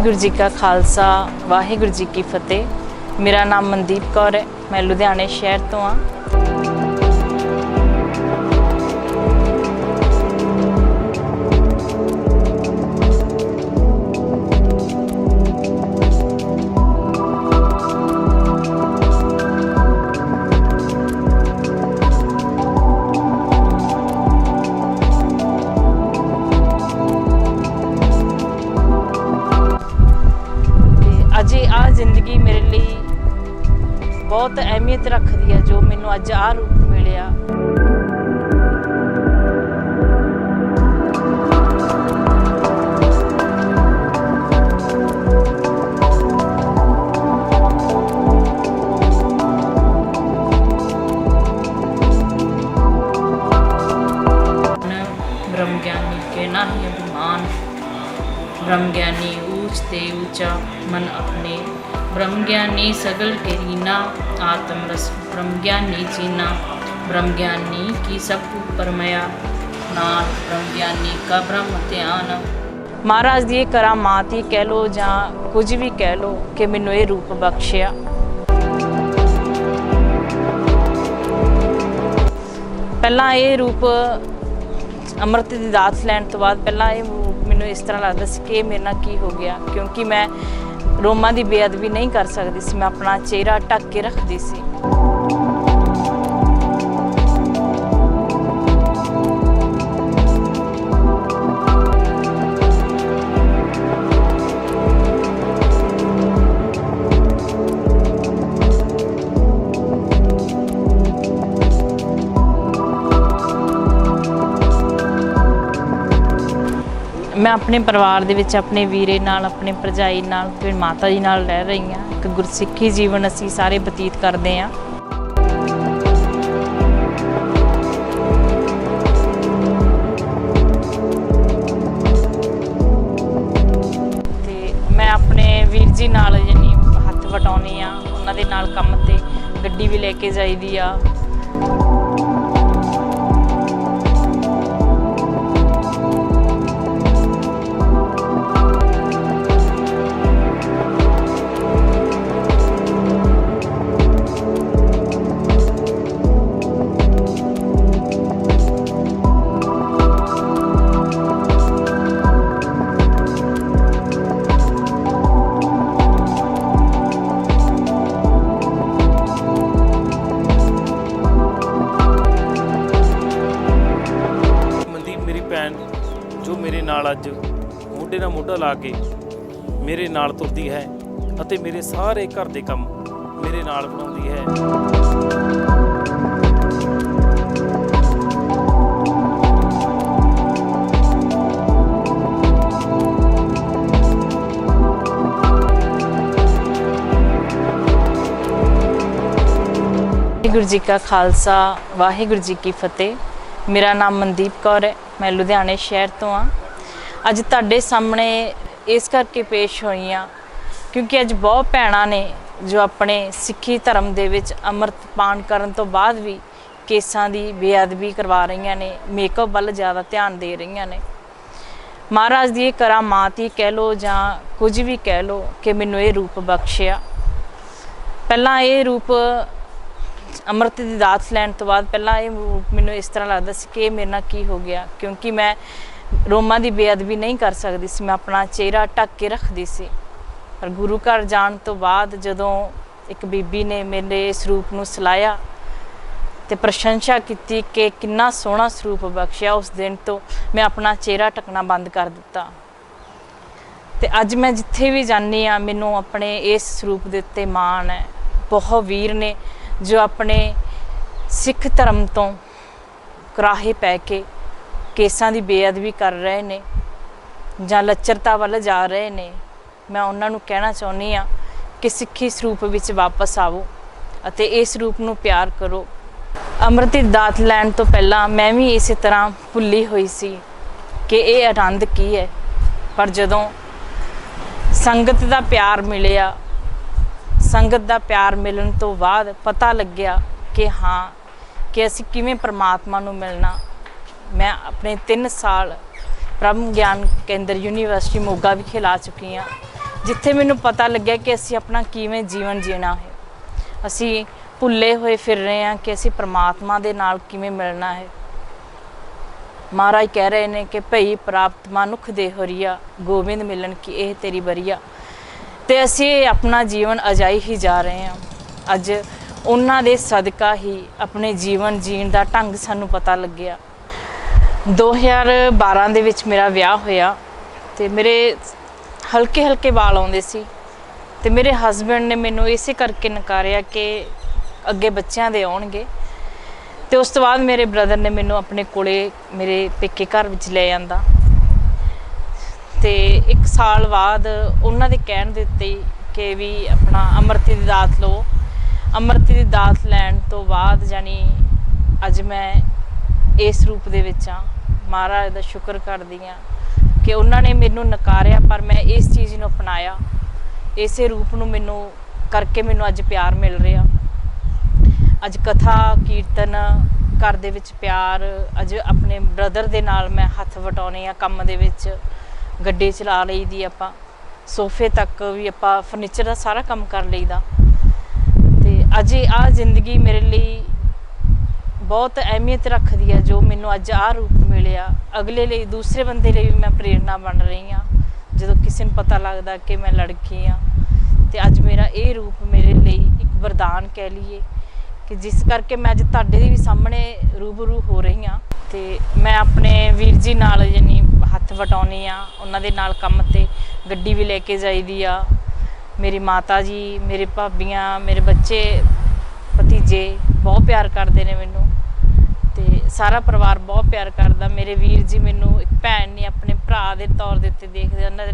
वाहिगुरू जी का खालसा वाहिगुरू जी की फतेह। मेरा नाम मनदीप कौर है, मैं लुधियाने शहर तो हाँ। अज आ जिंदगी मेरे लिए बहुत अहमियत रखती है, जो मैनू अज आ रूप मिलिया। ब्रह्म ज्ञानी के नाही अभिमान, ब्रह्म ज्ञानी ऊंच ते ऊंचा मन अपने, ब्रह्म ज्ञानी सगल के रीना आत्म रस, ब्रह्म ज्ञानी जीना, ब्रह्म ज्ञानी की सब परमया नाथ, ब्रह्म ज्ञानी का ब्रह्म ध्यान। महाराज दी करामात ही कह लो जां कुछ भी कह लो कि मैनू ये रूप बख्शिया। पहला ये रूप अमृत दी दात लैण तो बाद पहला ये मैनू इस तरह लगता सी कि मेरे नाल की हो गया, क्योंकि मैं रोमां दी बेअदबी नहीं कर सकती सी, मैं अपना चेहरा ढक के रखती सी। मैं अपने परिवार दे विच अपने वीरे नाल, अपने भरजाई नाल, फिर माता जी नाल रह रही हाँ। एक गुरसिੱਖੀ जीवन असी सारे बतीत करते हैं। ते मैं अपने वीर जी नाल यानी हत्थ वटाउणी आ, उन्हां दे नाल काम ते गड्डी भी लेके जाईदी आ। जो मेरे नाल अज मोढे नाल मोढा ला के मेरे नाल तुरदी है ਅਤੇ मेरे सारे घर के काम मेरे नाल बनाउंदी है। वाहिगुरू जी का खालसा वाहिगुरू जी की फतेह। मेरा नाम मनदीप कौर है, मैं लुधियाने शहर तो हाँ। अज तुहाडे सामने इस करके पेश होई हाँ क्योंकि अज बहुत भैणां ने जो अपने सिੱਖੀ धर्म दे विच अमृत पान करन तो बाद भी केसां दी बेअदबी करवा रही ने, मेकअप वाल ज़्यादा ध्यान दे रही ने। महाराज दी करामात ही कह लो जां कुछ भी कह लो कि मैनू ये रूप बख्शिया। पहला ये रूप अमृत दी दात लैण तो बाद पहला ये मैनू इस तरह लगता सी कि मेरे नाल की हो गया, क्योंकि मैं रोमां दी बेअदबी नहीं कर सकती सी, मैं अपना चेहरा ढक के रखती सी। पर गुरु घर जाण तो बाद जदों एक बीबी ने मेरे इस रूप नूं सलाया ते प्रशंसा की कि कितना सोहना स्वरूप बख्शिया, उस दिन तो मैं अपना चेहरा ढकना बंद कर दिता। ते अज मैं जिथे भी जानी हाँ मैनू अपने इस स्वरूप दे उत्ते माण है। बहुत वीर ने जो अपने सिख धर्म तो कराहे पै के केसां दी बेअदबी कर रहे ने जां लच्चरता वाल जा रहे ने, मैं उन्हां नूं कहना चाहुंदी हाँ कि सिੱਖੀ स्वरूप विच वापस आवो अते इस रूप नूं प्यार करो। अमृत दी दात लैण तो पहला मैं भी इस तरह भुल्ली हुई सी कि ये आनंद की है, पर जदों संगत दा प्यार मिलिया, संगत दा प्यार मिलन तो बाद पता लग्या कि हाँ कि असी किवें परमात्मा नूं मिलना। मैं अपने 3 साल ब्रह्म ज्ञान केंद्र यूनीवर्सिटी मोगा भी खिला चुकी हाँ। ਜਿੱਥੇ ਮੈਨੂੰ ਪਤਾ ਲੱਗਿਆ ਕਿ ਅਸੀਂ ਆਪਣਾ ਕਿਵੇਂ ਜੀਵਨ ਜੀਣਾ ਹੈ। ਅਸੀਂ ਭੁੱਲੇ ਹੋਏ ਫਿਰ ਰਹੇ ਹਾਂ ਕਿ ਅਸੀਂ ਪ੍ਰਮਾਤਮਾ ਦੇ ਨਾਲ ਕਿਵੇਂ ਮਿਲਣਾ ਹੈ। ਮਹਾਰਾਜ ਕਹਿ ਰਹੇ ਨੇ ਕਿ ਭਈ ਪ੍ਰਾਪਤ ਮਨੁੱਖ ਦੇ ਹਰੀਆ, ਗੋਬਿੰਦ ਮਿਲਣ ਕੀ ਇਹ ਤੇਰੀ ਬਰੀਆ। ਤੇ ਅਸੀਂ ਆਪਣਾ ਜੀਵਨ ਅਜਾਈ ਹੀ ਜਾ ਰਹੇ ਹਾਂ। ਅੱਜ ਉਹਨਾਂ ਦੇ ਸਦਕਾ ਹੀ ਆਪਣੇ ਜੀਵਨ ਜੀਣ ਦਾ ਢੰਗ ਸਾਨੂੰ ਪਤਾ ਲੱਗਿਆ। 2012 ਦੇ ਵਿੱਚ ਮੇਰਾ ਵਿਆਹ ਹੋਇਆ ਤੇ ਮੇਰੇ ਹਲਕੇ ਹਲਕੇ ਵਾਲ ਆਉਂਦੇ ਸੀ ਤੇ ਮੇਰੇ ਹਸਬੈਂਡ ਨੇ ਮੈਨੂੰ ਇਸੇ ਕਰਕੇ ਨਕਾਰਿਆ ਕਿ ਅੱਗੇ ਬੱਚਿਆਂ ਦੇ ਆਉਣਗੇ। ਤੇ ਉਸ ਤੋਂ ਬਾਅਦ ਮੇਰੇ ਬ੍ਰਦਰ ਨੇ ਮੈਨੂੰ ਆਪਣੇ ਕੋਲੇ ਮੇਰੇ ਪੇਕੇ ਘਰ ਵਿੱਚ ਲੈ ਜਾਂਦਾ ਤੇ 1 ਸਾਲ ਬਾਅਦ ਉਹਨਾਂ ਦੇ ਕਹਿਣ ਦੇ ਉੱਤੇ ਕਿ ਵੀ ਆਪਣਾ ਅੰਮ੍ਰਿਤ ਦੀ ਦਾਤ ਲਓ। ਅੰਮ੍ਰਿਤ ਦੀ ਦਾਤ ਲੈਣ ਤੋਂ ਬਾਅਦ ਜਾਨੀ ਅੱਜ ਮੈਂ ਇਸ ਰੂਪ ਦੇ ਵਿੱਚ ਹਾਂ। ਮਹਾਰਾਜ ਦਾ ਸ਼ੁਕਰ ਕਰਦੀ ਹਾਂ ਕਿ ਉਹਨਾਂ ਨੇ ਮੈਨੂੰ ਨਕਾਰਿਆ ਪਰ ਮੈਂ ਇਸ ਚੀਜ਼ ਨੂੰ ਅਪਣਾਇਆ। ਇਸੇ ਰੂਪ ਨੂੰ ਮੈਨੂੰ ਕਰਕੇ ਮੈਨੂੰ ਅੱਜ ਪਿਆਰ ਮਿਲ ਰਿਹਾ। ਅੱਜ ਕਥਾ ਕੀਰਤਨ ਘਰ ਦੇ ਵਿੱਚ ਪਿਆਰ। ਅੱਜ ਆਪਣੇ ਬ੍ਰਦਰ ਦੇ ਨਾਲ ਮੈਂ ਹੱਥ ਵਟਾਉਣੇ ਆ ਕੰਮ ਦੇ ਵਿੱਚ। ਗੱਡੀ ਚਲਾ ਲਈ ਦੀ ਆਪਾਂ, ਸੋਫੇ ਤੱਕ ਵੀ ਆਪਾਂ ਫਰਨੀਚਰ ਦਾ ਸਾਰਾ ਕੰਮ ਕਰ ਲਈਦਾ। ਤੇ ਅੱਜ ਆਹ ਜ਼ਿੰਦਗੀ ਮੇਰੇ ਲਈ ਬਹੁਤ ਅਹਿਮੀਅਤ ਰੱਖਦੀ ਹੈ। ਜੋ ਮੈਨੂੰ ਅੱਜ ਆਹ ਰੂਪ ਮਿਲਿਆ, ਅਗਲੇ ਲਈ, ਦੂਸਰੇ ਬੰਦੇ ਲਈ ਵੀ ਮੈਂ ਪ੍ਰੇਰਨਾ ਬਣ ਰਹੀ ਹਾਂ। ਜਦੋਂ ਕਿਸੇ ਨੂੰ ਪਤਾ ਲੱਗਦਾ ਕਿ ਮੈਂ ਲੜਕੀ ਹਾਂ ਤੇ ਅੱਜ ਮੇਰਾ ਇਹ ਰੂਪ ਮੇਰੇ ਲਈ ਇੱਕ ਵਰਦਾਨ ਕਹਿ ਲਈਏ ਕਿ ਜਿਸ ਕਰਕੇ ਮੈਂ ਅੱਜ ਤੁਹਾਡੇ ਦੇ ਵੀ ਸਾਹਮਣੇ ਰੂਬਰੂ ਹੋ ਰਹੀ ਹਾਂ। ਤੇ ਮੈਂ ਆਪਣੇ ਵੀਰ ਜੀ ਨਾਲ ਯਾਨੀ ਹੱਥ ਵਟਾਉਣੀ ਆ। ਉਹਨਾਂ ਦੇ ਨਾਲ ਕੰਮ ਤੇ ਗੱਡੀ ਵੀ ਲੈ ਕੇ ਜਾਈਦੀ ਆ। ਮੇਰੀ ਮਾਤਾ ਜੀ, ਮੇਰੇ ਭਾਬੀਆਂ, ਮੇਰੇ ਬੱਚੇ ਭਤੀਜੇ ਬਹੁਤ ਪਿਆਰ ਕਰਦੇ ਨੇ ਮੈਨੂੰ ਤੇ ਸਾਰਾ ਪਰਿਵਾਰ ਬਹੁਤ ਪਿਆਰ ਕਰਦਾ। ਮੇਰੇ ਵੀਰ ਜੀ ਮੈਨੂੰ ਇੱਕ ਭੈਣ ਨੇ ਆਪਣੇ ਭਰਾ ਦੇ ਤੌਰ ਦੇ ਉੱਤੇ ਦੇਖਦੇ। ਉਹਨਾਂ ਦੇ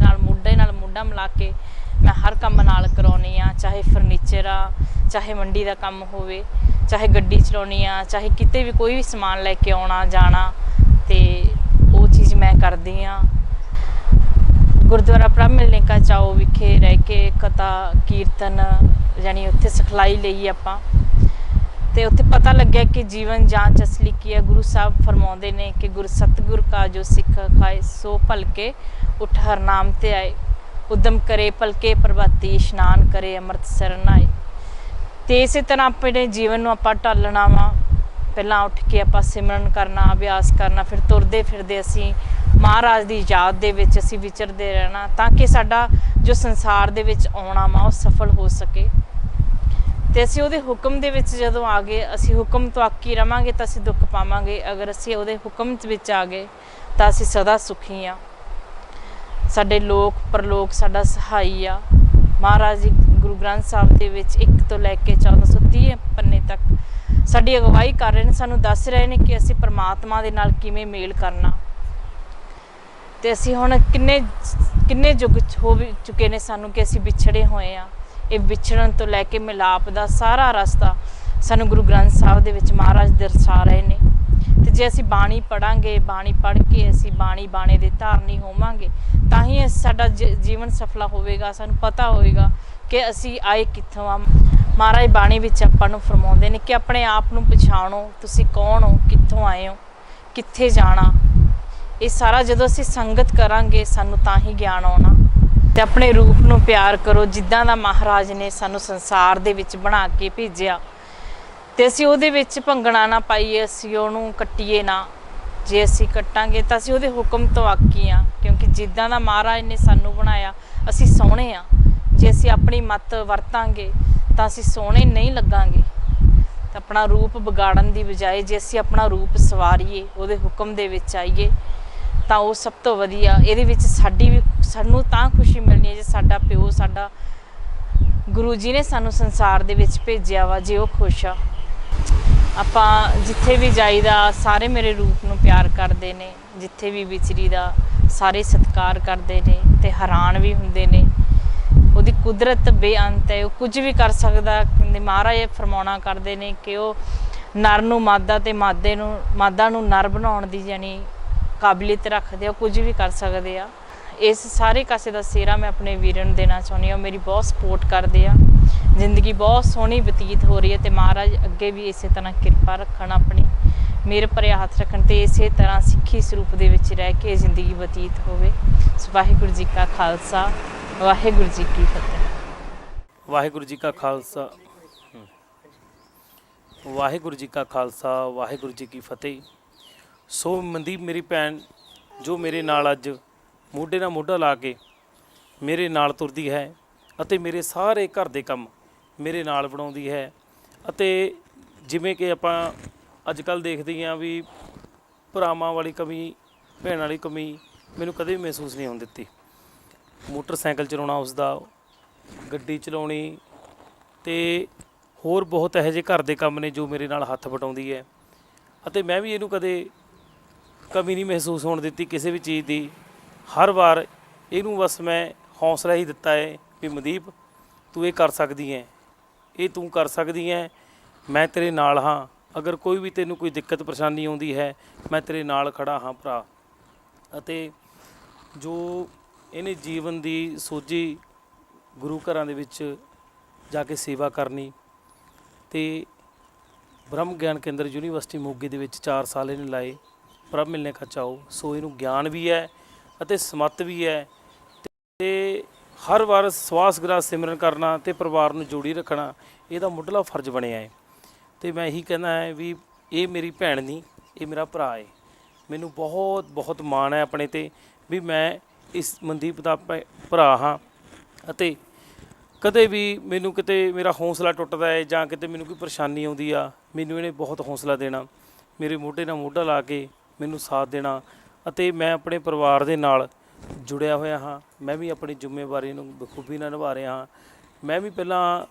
ਨਾਲ ਮੋਢਾ ਮਿਲਾ ਕੇ ਮੈਂ ਹਰ ਕੰਮ ਨਾਲ ਕਰਾਉਣੀ ਆ। ਚਾਹੇ ਫਰਨੀਚਰ ਆ, ਚਾਹੇ ਮੰਡੀ ਦਾ ਕੰਮ ਹੋਵੇ, ਚਾਹੇ ਗੱਡੀ ਚਲਾਉਣੀ ਆ, ਚਾਹੇ ਕਿਤੇ ਵੀ ਕੋਈ ਵੀ ਸਮਾਨ ਲੈ ਕੇ ਆਉਣਾ ਜਾਣਾ, ਤੇ ਉਹ ਚੀਜ਼ ਮੈਂ ਕਰਦੀ ਹਾਂ। ਗੁਰਦੁਆਰਾ ਪ੍ਰਭ ਮਿਲਨੇ ਕਾ ਚਾਓ ਵਿਖੇ ਰਹਿ ਕੇ ਕਥਾ ਕੀਰਤਨ ਯਾਨੀ ਉੱਥੇ ਸਿਖਲਾਈ ਲਈ ਆਪਾਂ। ਤੇ ਉੱਥੇ ਪਤਾ ਲੱਗਿਆ ਕਿ ਜੀਵਨ ਜਾਂਚ ਅਸਲੀ ਕੀ ਹੈ। ਗੁਰੂ ਸਾਹਿਬ ਫਰਮਾਉਂਦੇ ਨੇ ਕਿ ਗੁਰ ਸਤਿਗੁਰ ਕਾ ਜੋ ਸਿੱਖ ਖਾਏ ਸੋ ਭਲਕੇ ਉਠ ਹਰ ਨਾਮ ਤੇ ਆਏ। ਉਦਮ ਕਰੇ ਭਲਕੇ ਪ੍ਰਭਾਤੀ ਇਸ਼ਨਾਨ ਕਰੇ ਅੰਮ੍ਰਿਤ ਸਰਨ ਆਏ। ਤੇ ਇਸੇ ਤਰ੍ਹਾਂ ਆਪਣੇ ਜੀਵਨ ਨੂੰ ਆਪਾਂ ਢਾਲਣਾ ਵਾ। ਪਹਿਲਾਂ ਉੱਠ ਕੇ ਆਪਾਂ ਸਿਮਰਨ ਕਰਨਾ, ਅਭਿਆਸ ਕਰਨਾ, ਫਿਰ ਤੁਰਦੇ ਫਿਰਦੇ ਅਸੀਂ ਮਹਾਰਾਜ ਦੀ ਯਾਦ ਦੇ ਵਿੱਚ ਅਸੀਂ ਵਿਚਰਦੇ ਰਹਿਣਾ ਤਾਂ ਕਿ ਸਾਡਾ ਜੋ ਸੰਸਾਰ ਦੇ ਵਿੱਚ ਆਉਣਾ ਵਾ ਉਹ ਸਫਲ ਹੋ ਸਕੇ। ਤੇ ਅਸੀਂ ਉਹਦੇ ਹੁਕਮ ਦੇ ਵਿੱਚ ਜਦੋਂ ਆ ਗਏ, ਅਸੀਂ ਹੁਕਮ ਤੋਂ ਆਕੀ ਰਵਾਂਗੇ ਤਾਂ ਅਸੀਂ ਦੁੱਖ ਪਾਵਾਂਗੇ। ਅਗਰ ਅਸੀਂ ਉਹਦੇ ਹੁਕਮ ਵਿੱਚ ਆ ਗਏ ਤਾਂ ਅਸੀਂ ਸਦਾ ਸੁਖੀ ਆ। ਸਾਡੇ ਲੋਕ ਪਰਲੋਕ ਸਾਡਾ ਸਹਾਈ ਆ। ਮਹਾਰਾਜ ਜੀ ਗੁਰੂ ਗ੍ਰੰਥ ਸਾਹਿਬ ਦੇ ਵਿੱਚ 1 ਤੋਂ ਲੈ ਕੇ 1430 ਪੰਨੇ ਤੱਕ ਸਾਡੀ ਅਗਵਾਈ ਕਰ ਰਹੇ ਨੇ, ਸਾਨੂੰ ਦੱਸ ਰਹੇ ਨੇ ਕਿ ਅਸੀਂ ਪਰਮਾਤਮਾ ਦੇ ਨਾਲ ਕਿਵੇਂ ਮੇਲ ਕਰਨਾ। ਤੇ ਅਸੀਂ ਹੁਣ ਕਿੰਨੇ ਯੁੱਗ ਹੋ ਚੁੱਕੇ ਨੇ ਸਾਨੂੰ ਕਿ ਅਸੀਂ ਵਿਛੜੇ ਹੋਏ ਆ। ਇਹ ਵਿਛੜਨ ਤੋਂ ਲੈ ਕੇ ਮਿਲਾਪ ਦਾ ਸਾਰਾ ਰਸਤਾ ਸਾਨੂੰ ਗੁਰੂ ਗ੍ਰੰਥ ਸਾਹਿਬ ਦੇ ਵਿੱਚ ਮਹਾਰਾਜ ਦਰਸਾ ਰਹੇ ਨੇ। ਤੇ ਜੇ ਅਸੀਂ ਬਾਣੀ ਪੜਾਂਗੇ, ਬਾਣੀ ਪੜ੍ਹ ਕੇ ਅਸੀਂ ਬਾਣੇ ਦੇ ਧਾਰਨੀ ਹੋਵਾਂਗੇ ਤਾਂ ਹੀ ਸਾਡਾ ਜੀਵਨ ਸਫਲਾ ਹੋਵੇਗਾ। ਸਾਨੂੰ ਪਤਾ ਹੋਵੇਗਾ ਕਿ ਅਸੀਂ ਆਏ ਕਿੱਥੋਂ ਆ। ਮਹਾਰਾਜ ਬਾਣੀ ਵਿੱਚ ਆਪਾਂ ਨੂੰ ਫਰਮਾਉਂਦੇ ਨੇ ਕਿ ਆਪਣੇ ਆਪ ਨੂੰ ਪਛਾਣੋ, ਤੁਸੀਂ ਕੌਣ ਹੋ, ਕਿੱਥੋਂ ਆਏ ਹੋ, ਕਿੱਥੇ ਜਾਣਾ। ਇਹ ਸਾਰਾ ਜਦੋਂ ਅਸੀਂ ਸੰਗਤ ਕਰਾਂਗੇ ਸਾਨੂੰ ਤਾਂ ਹੀ ਗਿਆਨ ਆਉਣਾ। ਤੇ ਆਪਣੇ ਰੂਪ ਨੂੰ ਪਿਆਰ ਕਰੋ ਜਿੱਦਾਂ ਦਾ ਮਹਾਰਾਜ ਨੇ ਸਾਨੂੰ ਸੰਸਾਰ ਦੇ ਵਿੱਚ ਬਣਾ ਕੇ ਭੇਜਿਆ। ਤੇ ਅਸੀਂ ਉਹਦੇ ਵਿੱਚ ਭੰਗਣਾ ਨਾ ਪਾਈਏ, ਅਸੀਂ ਉਹਨੂੰ ਕੱਟੀਏ ਨਾ। ਜੇ ਅਸੀਂ ਕੱਟਾਂਗੇ ਤਾਂ ਅਸੀਂ ਉਹਦੇ ਹੁਕਮ ਤੋਂ ਆਕੀ ਆ, ਕਿਉਂਕਿ ਜਿੱਦਾਂ ਦਾ ਮਹਾਰਾਜ ਨੇ ਸਾਨੂੰ ਬਣਾਇਆ ਅਸੀਂ ਸੋਹਣੇ ਆ। ਜੇ ਅਸੀਂ ਆਪਣੀ ਮੱਤ ਵਰਤਾਂਗੇ ਤਾਂ ਅਸੀਂ ਸੋਹਣੇ ਨਹੀਂ ਲੱਗਾਂਗੇ। ਤਾਂ ਆਪਣਾ ਰੂਪ ਵਿਗਾੜਨ ਦੀ ਬਜਾਏ ਜੇ ਅਸੀਂ ਆਪਣਾ ਰੂਪ ਸਵਾਰੀਏ, ਉਹਦੇ ਹੁਕਮ ਦੇ ਵਿੱਚ ਆਈਏ ਤਾਂ ਉਹ ਸਭ ਤੋਂ ਵਧੀਆ। ਇਹਦੇ ਵਿੱਚ ਸਾਨੂੰ ਤਾਂ ਖੁਸ਼ੀ ਮਿਲਣੀ ਹੈ ਜੇ ਸਾਡਾ ਪਿਓ, ਸਾਡਾ ਗੁਰੂ ਜੀ ਨੇ ਸਾਨੂੰ ਸੰਸਾਰ ਦੇ ਵਿੱਚ ਭੇਜਿਆ ਵਾ, ਜੇ ਉਹ ਖੁਸ਼ ਆ। ਆਪਾਂ ਜਿੱਥੇ ਵੀ ਜਾਈਦਾ ਸਾਰੇ ਮੇਰੇ ਰੂਪ ਨੂੰ ਪਿਆਰ ਕਰਦੇ ਨੇ। ਜਿੱਥੇ ਵੀ ਵਿਚਰੀ ਦਾ ਸਾਰੇ ਸਤਿਕਾਰ ਕਰਦੇ ਨੇ ਤੇ ਹੈਰਾਨ ਵੀ ਹੁੰਦੇ ਨੇ। ਉਹਦੀ ਕੁਦਰਤ ਬੇਅੰਤ ਹੈ, ਉਹ ਕੁਝ ਵੀ ਕਰ ਸਕਦਾ। ਮਹਾਰਾਜ ਫਰਮਾਉਣਾ ਕਰਦੇ ਨੇ ਕਿ ਉਹ ਨਰ ਨੂੰ ਮਾਦਾ ਤੇ ਮਾਦਾ ਨੂੰ ਨਰ ਬਣਾਉਣ ਦੀ ਯਾਨੀ ਕਾਬਲੀਅਤ ਰੱਖਦੇ ਆ। ਉਹ ਕੁਝ ਵੀ ਕਰ ਸਕਦੇ ਆ। ਇਸ ਸਾਰੇ ਕਾਸੇ ਦਾ ਸਿਹਰਾ ਮੈਂ ਆਪਣੇ ਵੀਰਾਂ ਨੂੰ ਦੇਣਾ ਚਾਹੁੰਦੀ ਹਾਂ। ਮੇਰੀ ਬਹੁਤ ਸਪੋਰਟ ਕਰਦੇ ਆ। ਜ਼ਿੰਦਗੀ ਬਹੁਤ ਸੋਹਣੀ ਬਤੀਤ ਹੋ ਰਹੀ ਹੈ ਤੇ ਮਹਾਰਾਜ ਅੱਗੇ ਵੀ ਇਸੇ ਤਰ੍ਹਾਂ ਕਿਰਪਾ ਰੱਖਣ, ਆਪਣੀ ਮੇਰੇ ਭਰੇ ਹੱਥ ਰੱਖਣ ਤੇ ਇਸੇ ਤਰ੍ਹਾਂ ਸਿੱਖੀ ਸਰੂਪ ਦੇ ਵਿੱਚ ਰਹਿ ਕੇ ਜ਼ਿੰਦਗੀ ਬਤੀਤ ਹੋਵੇ। ਵਾਹਿਗੁਰੂ ਜੀ ਕਾ ਖਾਲਸਾ, ਵਾਹਿਗੁਰੂ ਜੀ ਕੀ ਫਤਿਹ। ਵਾਹਿਗੁਰੂ ਜੀ ਕਾ ਖਾਲਸਾ ਵਾਹਿਗੁਰੂ ਜੀ ਕਾ ਖਾਲਸਾ ਵਾਹਿਗੁਰੂ ਜੀ ਕੀ ਫਤਿਹ। ਸੋ ਮਨਦੀਪ ਮੇਰੀ ਭੈਣ ਜੋ ਮੇਰੇ ਨਾਲ ਅੱਜ ਮੋਢੇ ਨਾਲ ਮੋਢਾ ਲਾ ਕੇ ਮੇਰੇ ਨਾਲ ਤੁਰਦੀ ਹੈ ਅਤੇ ਮੇਰੇ ਸਾਰੇ ਘਰ ਦੇ ਕੰਮ ਮੇਰੇ ਨਾਲ ਬਣਾਉਂਦੀ ਹੈ। ਅਤੇ ਜਿਵੇਂ ਕਿ ਆਪਾਂ ਅੱਜ ਕੱਲ੍ਹ ਦੇਖਦੇ ਹਾਂ ਵੀ ਭਰਾਵਾਂ ਵਾਲੀ ਕਮੀ, ਭੈਣ ਵਾਲੀ ਕਮੀ ਮੈਨੂੰ ਕਦੇ ਵੀ ਮਹਿਸੂਸ ਨਹੀਂ ਹੋਣ ਦਿੱਤੀ। ਮੋਟਰਸਾਈਕਲ ਚਲਾਉਣਾ ਉਸਦਾ, ਗੱਡੀ ਚਲਾਉਣੀ ਅਤੇ ਹੋਰ ਬਹੁਤ ਇਹੋ ਜਿਹੇ ਘਰ ਦੇ ਕੰਮ ਨੇ ਜੋ ਮੇਰੇ ਨਾਲ ਹੱਥ ਵਟਾਉਂਦੀ ਹੈ। ਅਤੇ ਮੈਂ ਵੀ ਇਹਨੂੰ ਕਦੇ ਕਮੀ ਨਹੀਂ ਮਹਿਸੂਸ ਹੋਣ ਦਿੱਤੀ ਕਿਸੇ ਵੀ ਚੀਜ਼ ਦੀ। ਹਰ ਵਾਰ ਇਹਨੂੰ ਬਸ ਮੈਂ ਹੌਸਲਾ ਹੀ ਦਿੱਤਾ ਹੈ ਵੀ ਮਨਦੀਪ ਤੂੰ ਇਹ ਕਰ ਸਕਦੀ ਹੈ, ਇਹ ਤੂੰ ਕਰ ਸਕਦੀ ਹੈ, ਮੈਂ ਤੇਰੇ ਨਾਲ ਹਾਂ। ਅਗਰ ਕੋਈ ਵੀ ਤੈਨੂੰ ਕੋਈ ਦਿੱਕਤ ਪਰੇਸ਼ਾਨੀ ਆਉਂਦੀ ਹੈ ਮੈਂ ਤੇਰੇ ਨਾਲ ਖੜਾ ਹਾਂ ਭਰਾ। ਅਤੇ ਜੋ ਇਹਨੇ ਜੀਵਨ ਦੀ ਸੋਝੀ ਗੁਰੂ ਘਰਾਂ ਦੇ ਵਿੱਚ ਜਾ ਕੇ ਸੇਵਾ ਕਰਨੀ ਅਤੇ ਬ੍ਰਹਮ ਗਿਆਨ ਕੇਂਦਰ ਯੂਨੀਵਰਸਿਟੀ ਮੋਗੇ ਦੇ ਵਿੱਚ 4 ਸਾਲ ਇਹਨੇ ਲਾਏ ਪ੍ਰਭ ਮਿਲਨੇ ਕਾ ਚਾਓ। ਸੋ ਇਹਨੂੰ ਗਿਆਨ ਵੀ ਹੈ ਅਤੇ ਸਮੱਤ ਵੀ ਹੈ ਅਤੇ ਹਰ ਵਾਰ ਸਵਾਸ ਗ੍ਰਾਸ ਸਿਮਰਨ ਕਰਨਾ ਅਤੇ ਪਰਿਵਾਰ ਨੂੰ ਜੋੜੀ ਰੱਖਣਾ ਇਹਦਾ ਮੁੱਢਲਾ ਫਰਜ਼ ਬਣਿਆ ਹੈ। ਅਤੇ ਮੈਂ ਇਹੀ ਕਹਿੰਦਾ ਹੈ ਵੀ ਇਹ ਮੇਰੀ ਭੈਣ ਨਹੀਂ, ਇਹ ਮੇਰਾ ਭਰਾ ਹੈ। ਮੈਨੂੰ ਬਹੁਤ ਬਹੁਤ ਮਾਣ ਹੈ ਆਪਣੇ 'ਤੇ ਵੀ ਮੈਂ ਇਸ ਮਨਦੀਪ ਦਾ ਭਰਾ ਹਾਂ। ਅਤੇ ਕਦੇ ਵੀ ਮੈਨੂੰ ਕਿਤੇ ਮੇਰਾ ਹੌਸਲਾ ਟੁੱਟਦਾ ਹੈ ਜਾਂ ਕਿਤੇ ਮੈਨੂੰ ਕੋਈ ਪਰੇਸ਼ਾਨੀ ਆਉਂਦੀ ਆ, ਮੈਨੂੰ ਇਹਨੇ ਬਹੁਤ ਹੌਸਲਾ ਦੇਣਾ, ਮੇਰੇ ਮੋਢੇ ਨਾਲ ਮੋਢਾ ਲਾ ਕੇ ਮੈਨੂੰ ਸਾਥ ਦੇਣਾ। ਅਤੇ ਮੈਂ ਆਪਣੇ ਪਰਿਵਾਰ ਦੇ ਨਾਲ ਜੁੜਿਆ ਹੋਇਆ ਹਾਂ। ਮੈਂ ਵੀ ਆਪਣੀ ਜ਼ਿੰਮੇਵਾਰੀ ਨੂੰ ਬਖੂਬੀ ਨਾਲ ਨਿਭਾ ਰਿਹਾ ਹਾਂ। ਮੈਂ ਵੀ ਪਹਿਲਾਂ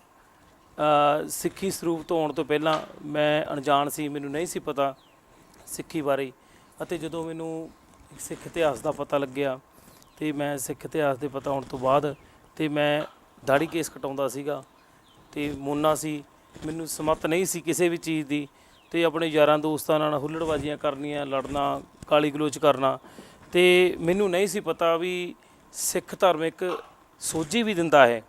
ਸਿੱਖੀ ਸਰੂਪ ਤੋਂ ਆਉਣ ਤੋਂ ਪਹਿਲਾਂ ਮੈਂ ਅਣਜਾਣ ਸੀ, ਮੈਨੂੰ ਨਹੀਂ ਸੀ ਪਤਾ ਸਿੱਖੀ ਬਾਰੇ। ਅਤੇ ਜਦੋਂ ਮੈਨੂੰ ਸਿੱਖ ਇਤਿਹਾਸ ਦਾ ਪਤਾ ਲੱਗਿਆ ਅਤੇ ਮੈਂ ਸਿੱਖ ਇਤਿਹਾਸ ਦੇ ਪਤਾ ਹੋਣ ਤੋਂ ਬਾਅਦ ਅਤੇ ਮੈਂ ਦਾੜੀ ਕੇਸ ਕਟਾਉਂਦਾ ਸੀਗਾ ਅਤੇ ਮੋਨਾ ਸੀ, ਮੈਨੂੰ ਸਮੱਤ ਨਹੀਂ ਸੀ ਕਿਸੇ ਵੀ ਚੀਜ਼ ਦੀ। ਅਤੇ ਆਪਣੇ ਯਾਰਾਂ ਦੋਸਤਾਂ ਨਾਲ ਹੁੱਲੜਬਾਜ਼ੀਆਂ ਕਰਨੀਆਂ, ਲੜਨਾ, ਗਾਲੀ ਗਲੋਚ ਕਰਨਾ। ਅਤੇ ਮੈਨੂੰ ਨਹੀਂ ਸੀ ਪਤਾ ਵੀ ਸਿੱਖ ਧਰਮ ਇੱਕ ਸੋਝੀ ਵੀ ਦਿੰਦਾ ਹੈ,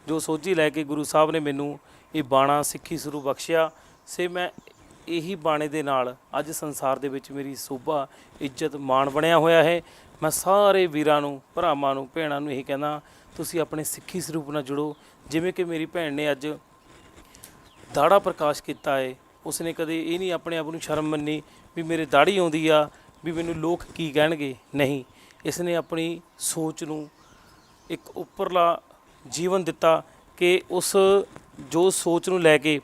ਜੋ ਸੋਝੀ ਲੈ ਕੇ ਗੁਰੂ ਸਾਹਿਬ ਨੇ ਮੈਨੂੰ ਇਹ ਬਾਣਾ ਸਿੱਖੀ ਸਰੂਪ ਬਖਸ਼ਿਆ। ਸੇ ਮੈਂ ਇਹੀ ਬਾਣੇ ਦੇ ਨਾਲ ਅੱਜ ਸੰਸਾਰ ਦੇ ਵਿੱਚ ਮੇਰੀ ਸੋਭਾ, ਇੱਜ਼ਤ, ਮਾਣ ਬਣਿਆ ਹੋਇਆ ਹੈ। ਮੈਂ ਸਾਰੇ ਵੀਰਾਂ ਨੂੰ, ਭਰਾਵਾਂ ਨੂੰ, ਭੈਣਾਂ ਨੂੰ ਇਹੀ ਕਹਿੰਦਾ ਤੁਸੀਂ ਆਪਣੇ ਸਿੱਖੀ ਸਰੂਪ ਨਾਲ ਜੁੜੋ। ਜਿਵੇਂ ਕਿ ਮੇਰੀ ਭੈਣ ਨੇ ਅੱਜ ਦਾੜਾ ਪ੍ਰਕਾਸ਼ ਕੀਤਾ ਹੈ, ਉਸਨੇ ਕਦੇ ਇਹ ਨਹੀਂ ਆਪਣੇ ਆਪ ਨੂੰ ਸ਼ਰਮ ਮੰਨੀ ਵੀ ਮੇਰੇ ਦਾੜੀ ਆਉਂਦੀ ਆ ਵੀ ਮੈਨੂੰ ਲੋਕ ਕੀ ਕਹਿਣਗੇ। ਨਹੀਂ, ਇਸ ਨੇ ਆਪਣੀ ਸੋਚ ਨੂੰ ਇੱਕ ਉੱਪਰਲਾ ਜੀਵਨ ਦਿੱਤਾ ਕਿ ਉਸ ਜੋ ਸੋਚ ਨੂੰ ਲੈ ਕੇ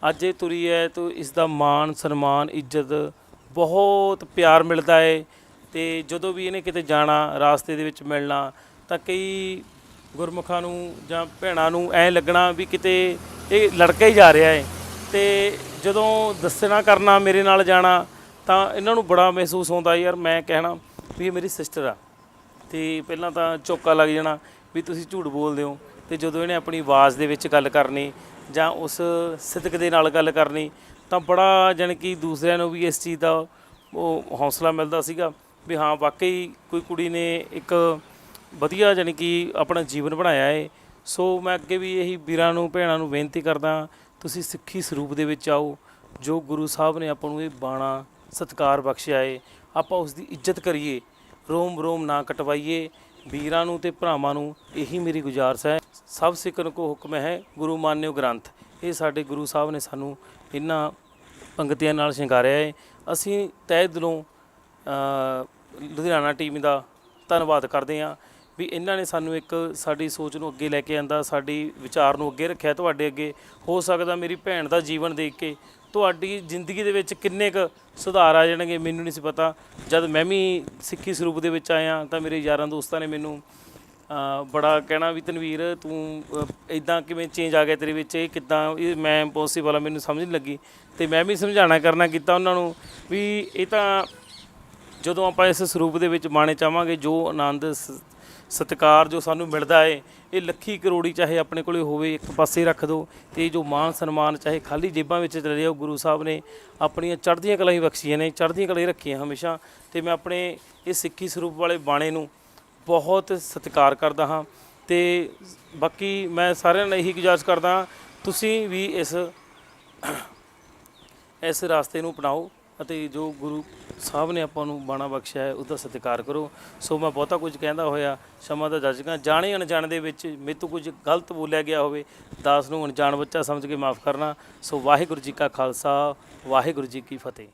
ਅੱਜ ਇਹ ਤੁਰੀ ਹੈ ਤਾਂ ਇਸ ਦਾ ਮਾਣ, ਸਨਮਾਨ, ਇੱਜ਼ਤ, ਬਹੁਤ ਪਿਆਰ ਮਿਲਦਾ ਹੈ। ਅਤੇ ਜਦੋਂ ਵੀ ਇਹਨੇ ਕਿਤੇ ਜਾਣਾ, ਰਾਸਤੇ ਦੇ ਵਿੱਚ ਮਿਲਣਾ ਤਾਂ ਕਈ ਗੁਰਮੁਖਾਂ ਨੂੰ ਜਾਂ ਭੈਣਾਂ ਨੂੰ ਐਂ ਲੱਗਣਾ ਵੀ ਕਿਤੇ ਇਹ ਲੜਕਾ ਹੀ ਜਾ ਰਿਹਾ ਹੈ। ਅਤੇ ਜਦੋਂ ਦੱਸਣਾ ਕਰਨਾ, ਮੇਰੇ ਨਾਲ ਜਾਣਾ ਤਾਂ ਇਹਨਾਂ ਨੂੰ ਬੜਾ ਮਹਿਸੂਸ ਹੁੰਦਾ ਯਾਰ ਮੈਂ ਕਹਿਣਾ ਵੀ ਇਹ ਮੇਰੀ ਸਿਸਟਰ ਆ। ਅਤੇ ਪਹਿਲਾਂ ਤਾਂ ਚੌਕਾ ਲੱਗ ਜਾਣਾ ਵੀ ਤੁਸੀਂ ਝੂਠ ਬੋਲਦੇ ਹੋ। ਅਤੇ ਜਦੋਂ ਇਹਨੇ ਆਪਣੀ ਆਵਾਜ਼ ਦੇ ਵਿੱਚ ਗੱਲ ਕਰਨੀ ਜਾਂ ਉਸ ਸਿਦਕ ਦੇ ਨਾਲ ਗੱਲ ਕਰਨੀ ਤਾਂ ਬੜਾ ਜਾਣੀ ਕਿ ਦੂਸਰਿਆਂ ਨੂੰ ਵੀ ਇਸ ਚੀਜ਼ ਦਾ ਉਹ ਹੌਸਲਾ ਮਿਲਦਾ ਸੀਗਾ ਵੀ ਹਾਂ ਵਾਕਈ ਕੋਈ ਕੁੜੀ ਨੇ ਇੱਕ ਵਧੀਆ ਜਾਣੀ ਕਿ ਆਪਣਾ ਜੀਵਨ ਬਣਾਇਆ ਹੈ। ਸੋ ਮੈਂ ਅੱਗੇ ਵੀ ਇਹੀ ਵੀਰਾਂ ਨੂੰ, ਭੈਣਾਂ ਨੂੰ ਬੇਨਤੀ ਕਰਦਾ ਤੁਸੀਂ ਸਿੱਖੀ ਸਰੂਪ ਦੇ ਵਿੱਚ ਆਓ। ਜੋ ਗੁਰੂ ਸਾਹਿਬ ਨੇ ਆਪਾਂ ਨੂੰ ਇਹ ਬਾਣਾ ਸਤਿਕਾਰ ਬਖਸ਼ਿਆ ਹੈ, ਆਪਾਂ ਉਸ ਦੀ ਇੱਜ਼ਤ ਕਰੀਏ, ਰੋਮ ਰੋਮ ਨਾ ਕਟਵਾਈਏ। ਵੀਰਾਂ ਨੂੰ ਅਤੇ ਭਰਾਵਾਂ ਨੂੰ ਇਹੀ ਮੇਰੀ ਗੁਜ਼ਾਰਿਸ਼ ਹੈ। ਸਭ ਸਿੱਖਨ ਕੋ ਹੁਕਮ ਹੈ ਗੁਰੂ ਮਾਨਿਓ ਗ੍ਰੰਥ। ਇਹ ਸਾਡੇ ਗੁਰੂ ਸਾਹਿਬ ਨੇ ਸਾਨੂੰ ਇਹਨਾਂ ਪੰਗਤੀਆਂ ਨਾਲ ਸ਼ਿੰਗਾਰਿਆ ਹੈ। ਅਸੀਂ ਤਹਿ ਦਿਲੋਂ ਲੁਧਿਆਣਾ ਟੀਮ ਦਾ ਧੰਨਵਾਦ ਕਰਦੇ ਹਾਂ ਵੀ ਇਹਨਾਂ ਨੇ ਸਾਨੂੰ ਇੱਕ ਸਾਡੀ ਸੋਚ ਨੂੰ ਅੱਗੇ ਲੈ ਕੇ ਆਂਦਾ, ਸਾਡੀ ਵਿਚਾਰ ਨੂੰ ਅੱਗੇ ਰੱਖਿਆ ਤੁਹਾਡੇ ਅੱਗੇ। ਹੋ ਸਕਦਾ ਮੇਰੀ ਭੈਣ ਦਾ ਜੀਵਨ ਦੇਖ ਕੇ ਤੁਹਾਡੀ ਜ਼ਿੰਦਗੀ ਦੇ ਵਿੱਚ ਕਿੰਨੇ ਕੁ ਸੁਧਾਰ ਆ ਜਾਣਗੇ ਮੈਨੂੰ ਨਹੀਂ ਸੀ ਪਤਾ। ਜਦ ਮੈਂ ਵੀ ਸਿੱਖੀ ਸਰੂਪ ਦੇ ਵਿੱਚ ਆਇਆ ਤਾਂ ਮੇਰੇ ਯਾਰਾਂ ਦੋਸਤਾਂ ਨੇ ਮੈਨੂੰ ਬੜਾ ਕਹਿਣਾ ਵੀ ਤਨਵੀਰ ਤੂੰ ਇੱਦਾਂ ਕਿਵੇਂ ਚੇਂਜ ਆ ਗਿਆ ਤੇਰੇ ਵਿੱਚ, ਇਹ ਕਿੱਦਾਂ, ਇਹ ਮੈਂ ਪੋਸੀਬਲ ਆ, ਮੈਨੂੰ ਸਮਝ ਨਹੀਂ ਲੱਗੀ। ਅਤੇ ਮੈਂ ਵੀ ਸਮਝਾਉਣਾ ਕਰਨਾ ਕੀਤਾ ਉਹਨਾਂ ਨੂੰ ਵੀ ਇਹ ਤਾਂ ਜਦੋਂ ਆਪਾਂ ਇਸ ਸਰੂਪ ਦੇ ਵਿੱਚ ਬਾਣੇ ਚਾਹਾਂਗੇ ਜੋ ਆਨੰਦ ਸਤਿਕਾਰ ਜੋ ਸਾਨੂੰ ਮਿਲਦਾ ਹੈ ਇਹ ਲੱਖੀ ਕਰੋੜੀ ਚਾਹੇ ਆਪਣੇ ਕੋਲੇ ਹੋਵੇ ਇੱਕ ਪਾਸੇ ਰੱਖ ਦਿਓ। ਅਤੇ ਜੋ ਮਾਣ ਸਨਮਾਨ ਚਾਹੇ ਖਾਲੀ ਜੇਬਾਂ ਵਿੱਚ ਚਲੇ ਜਾਓ, ਗੁਰੂ ਸਾਹਿਬ ਨੇ ਆਪਣੀਆਂ ਚੜ੍ਹਦੀਆਂ ਕਲਾਂ ਹੀ ਬਖਸ਼ੀਆਂ ਨੇ, ਚੜ੍ਹਦੀਆਂ ਕਲਾਂ ਹੀ ਰੱਖੀਆਂ ਹਮੇਸ਼ਾ। ਅਤੇ ਮੈਂ ਆਪਣੇ ਇਹ ਸਿੱਖੀ ਸਰੂਪ ਵਾਲੇ ਬਾਣੇ ਨੂੰ ਬਹੁਤ ਸਤਿਕਾਰ ਕਰਦਾ ਹਾਂ। ਅਤੇ ਬਾਕੀ ਮੈਂ ਸਾਰਿਆਂ ਨਾਲ ਇਹੀ ਗੁਜ਼ਾਰਿਸ਼ ਕਰਦਾ ਤੁਸੀਂ ਵੀ ਇਸ ਰਸਤੇ ਨੂੰ ਅਪਣਾਓ ਅਤੇ ਜੋ ਗੁਰੂ ਸਾਹਿਬ ਨੇ ਆਪਾਂ ਨੂੰ ਬਾਣਾ ਬਖਸ਼ਿਆ ਹੈ ਉਹਦਾ ਸਤਿਕਾਰ ਕਰੋ। ਸੋ ਮੈਂ ਬਹੁਤਾ ਕੁਝ ਕਹਿੰਦਾ ਹੋਇਆ क्षमा ਦਾ ਜੱਜਗਾ, ਜਾਣੇ ਅਣਜਾਣ ਦੇ ਵਿੱਚ ਮੇਰੇ ਤੋਂ ਕੁਝ ਗਲਤ ਬੋਲਿਆ ਗਿਆ ਹੋਵੇ ਦਾਸ ਨੂੰ ਅਣਜਾਣ ਬੱਚਾ ਸਮਝ ਕੇ ਮਾਫ ਕਰਨਾ। ਸੋ ਵਾਹਿਗੁਰੂ ਜੀ ਕਾ ਖਾਲਸਾ, ਵਾਹਿਗੁਰੂ ਜੀ ਕੀ ਫਤਿਹ।